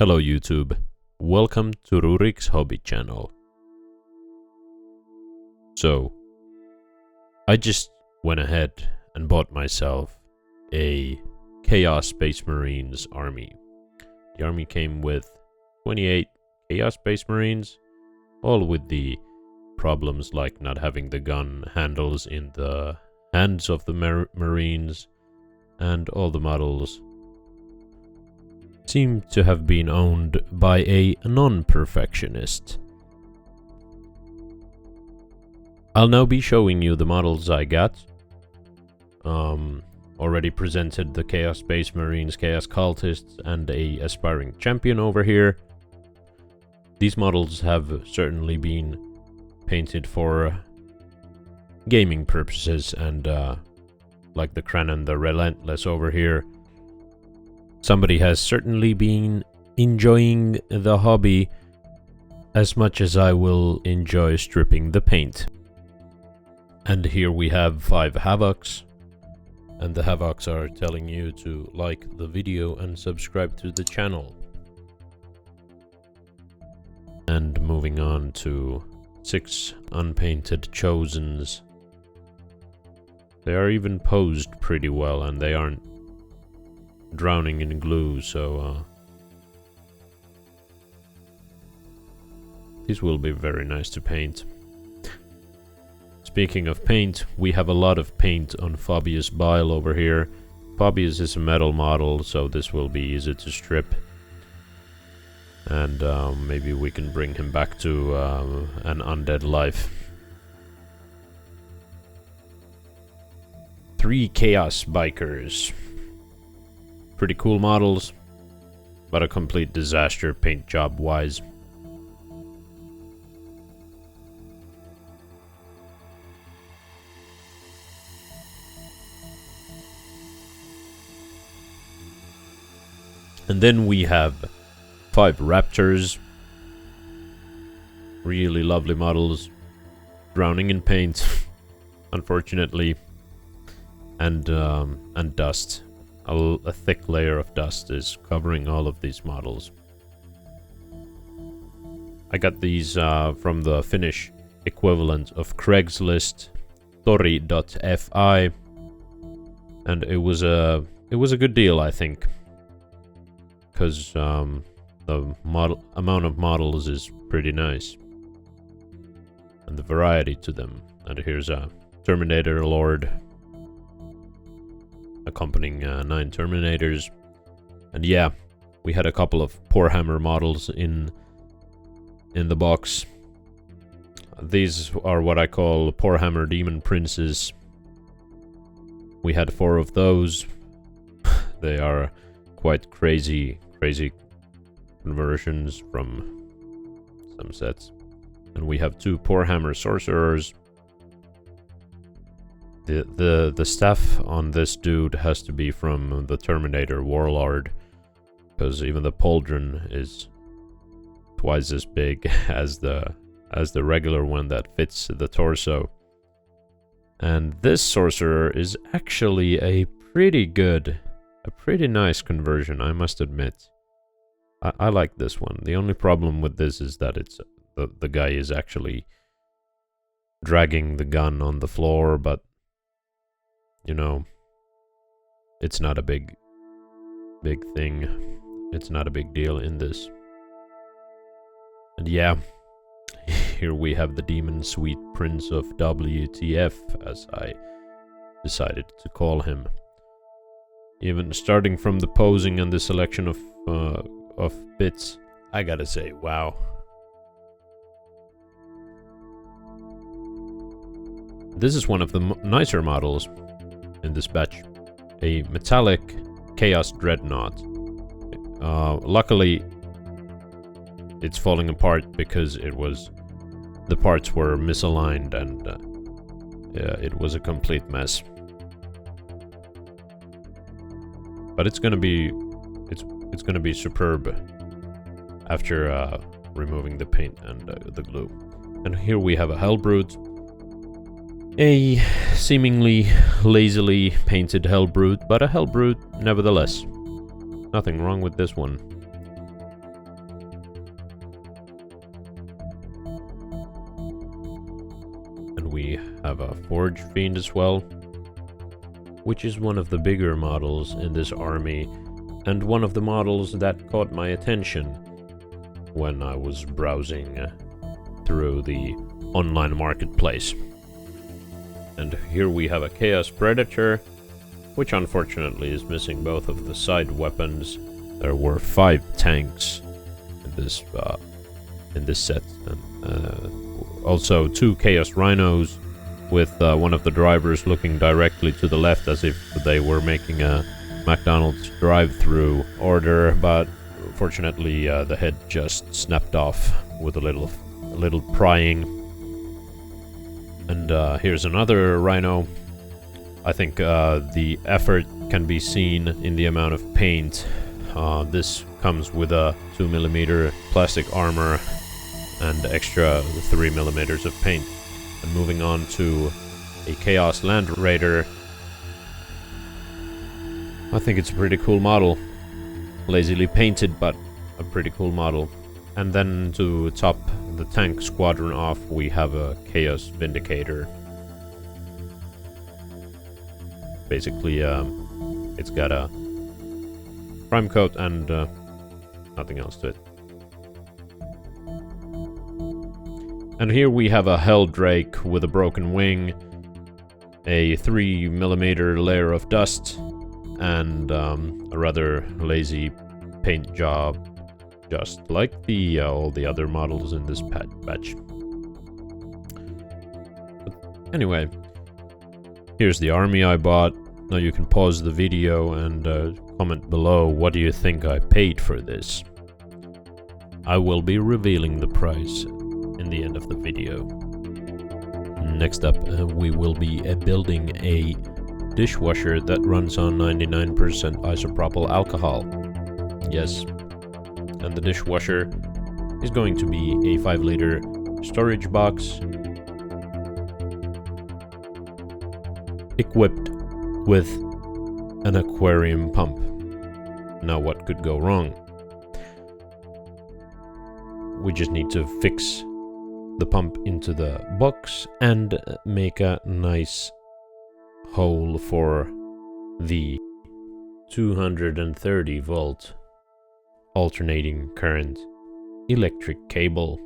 Hello YouTube, welcome to Rurik's hobby channel. So, I just went ahead and bought myself a Chaos Space Marines army. The army came with 28 Chaos Space Marines, all with the problems like not having the gun handles in the hands of the Marines, and all the models seem to have been owned by a non-perfectionist. I'll now be showing you the models I got. Already presented the Chaos Space Marines, Chaos Cultists, and a aspiring champion over here. These models have certainly been painted for gaming purposes, and like the Cranon the Relentless over here, somebody has certainly been enjoying the hobby as much as I will enjoy stripping the paint. And here we have 5 Havocs, and the Havocs are telling you to like the video and subscribe to the channel. And moving on to 6 unpainted Chosens. They are even posed pretty well, and they aren't drowning in glue, so these will be very nice to paint. Speaking of paint, we have a lot of paint on Fabius Bile over here. Fabius is a metal model, so this will be easy to strip. And maybe we can bring him back to an undead life. 3 Chaos Bikers. Pretty cool models, but a complete disaster paint job wise. And then we have 5 Raptors. Really lovely models. Drowning in paint, unfortunately. And dust. A thick layer of dust is covering all of these models. I got these from the Finnish equivalent of Craigslist, tori.fi, and it was a good deal, I think, because the amount of models is pretty nice, and the variety to them. And here's a Terminator Lord accompanying 9 Terminators. And yeah, we had a couple of Warhammer models in the box. These are what I call Warhammer Demon Princes. We had 4 of those. They are quite crazy conversions from some sets. And we have 2 Warhammer Sorcerers. The staff on this dude has to be from the Terminator Warlord, because even the pauldron is twice as big as the regular one that fits the torso. And this sorcerer is actually a pretty nice conversion, I must admit. I like this one. The only problem with this is that it's the guy is actually dragging the gun on the floor, but you know, it's not a big thing. It's not a big deal in this. And yeah, here we have the Demon Sweet Prince of WTF, as I decided to call him. Even starting from the posing and the selection of bits, I gotta say, wow. This is one of the nicer models in this batch, a metallic Chaos Dreadnought. Luckily, it's falling apart because the parts were misaligned, and it was a complete mess. But it's gonna be superb after removing the paint and the glue. And here we have a Hellbrute. A seemingly lazily painted Hellbrute, but a Hellbrute nevertheless. Nothing wrong with this one. have a Forge Fiend as well, which is one of the bigger models in this army, and one of the models that caught my attention when I was browsing through the online marketplace. And here we have a Chaos Predator, which unfortunately is missing both of the side weapons. There were 5 tanks in this set, and also 2 Chaos Rhinos, with one of the drivers looking directly to the left as if they were making a McDonald's drive-through order, but fortunately the head just snapped off with a little prying. And here's another Rhino. I think the effort can be seen in the amount of paint. This comes with a 2mm plastic armor and extra 3mm of paint. And moving on to a Chaos Land Raider. I think it's a pretty cool model. Lazily painted, but a pretty cool model. And then to top the tank squadron off, we have a Chaos Vindicator. Basically, it's got a prime coat and nothing else to it. And here we have a Helldrake with a broken wing, a 3mm layer of dust, and a rather lazy paint job, just like all the other models in this batch. But anyway, here's the army I bought. Now you can pause the video and comment below what do you think I paid for this. I will be revealing the price in the end of the video. Next up, we will be building a dishwasher that runs on 99% isopropyl alcohol. Yes, and the dishwasher is going to be a 5-liter storage box equipped with an aquarium pump. Now what could go wrong? We just need to fix the pump into the box and make a nice hole for the 230 volt alternating current electric cable.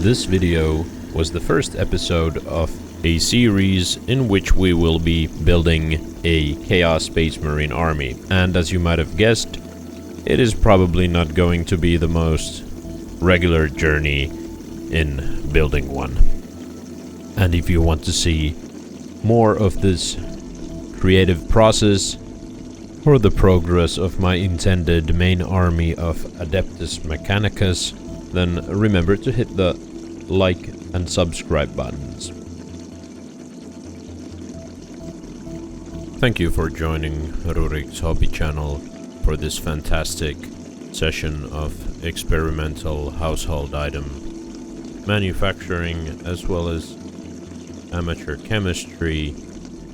This video was the first episode of a series in which we will be building a Chaos Space Marine army, and as you might have guessed, it is probably not going to be the most regular journey in building one. And if you want to see more of this creative process or the progress of my intended main army of Adeptus Mechanicus, then remember to hit the like and subscribe buttons. Thank you for joining Rurik's Hobby channel for this fantastic session of experimental household item manufacturing, as well as amateur chemistry,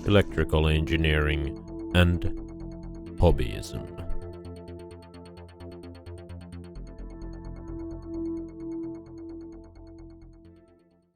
electrical engineering, and hobbyism.